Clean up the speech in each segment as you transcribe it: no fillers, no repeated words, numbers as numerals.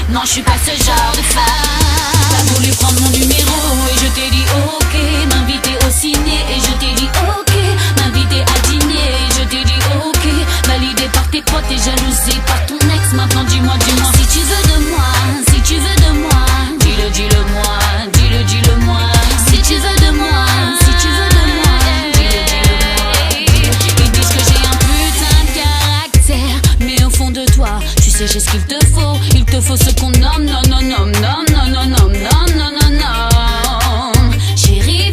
Non, je suis pas ce genre de femme. T'as voulu prendre mon numéro et je t'ai dit ok. M'inviter au ciné et je t'ai dit ok. M'inviter à dîner et je t'ai dit ok. Validé par tes potes et jalousé par ton ex. Maintenant dis-moi si tu veux de moi, si tu veux de moi. Dis-le moi, dis-le moi. Si tu veux de moi, si tu veux de moi. Dis-le moi. Ils disent que j'ai un putain de caractère, mais au fond de toi, tu sais j'ai ce qu'il te faut. Il te faut ce qu'on nomme, non, non, non, non, non, non, non, non, non, non, non. Chérie,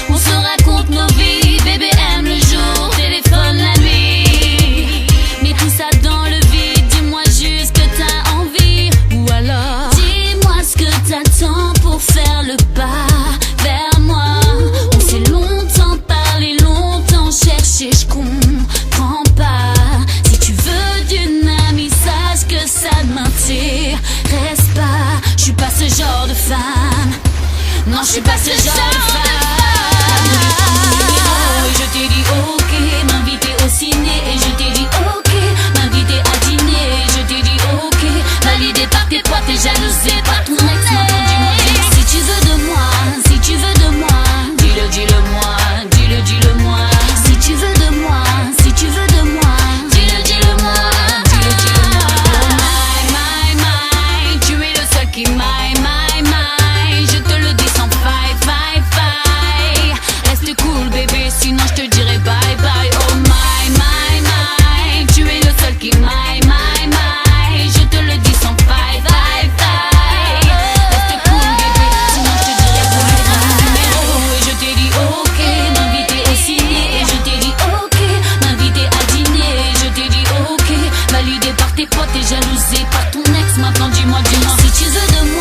on se raconte nos vies. Bébé aime le jour, téléphone la nuit. Mais tout ça dans le vide, dis-moi juste que t'as envie. Ou alors, dis-moi ce que t'attends pour faire le pas vers moi. On s'est longtemps parlé, longtemps cherché, je comprends pas. Si tu veux d'une amie, sache que ça ne m'intéresse pas. Je suis pas ce genre de femme. Non, je suis pas ce genre de femme. Et je t'ai dit ok. M'inviter au ciné et je t'ai dit ok. M'inviter à dîner et je t'ai dit ok. Validé par tes potes et jalousé par ton ex. Maintenant dis-moi si tu veux de moi, si tu veux de moi. Dis-le moi, dis-le moi. Si tu veux de moi, si tu veux de moi. Dis-le moi, dis-le moi. Oh my, tu es le seul qui my. Je te le dis sans faille. Reste cool bébé, sinon je te dirai bye bye. Oh my, tu es le seul qui my. Je te le dis sans faille. Reste cool bébé, sinon je te dirai bye bye. Numéro et je t'ai dit ok. M'inviter au ciné et je t'ai dit ok. M'inviter à dîner et je t'ai dit ok. Validé par tes potes et jalousé par ton ex. Maintenant dis-moi si tu veux de moi.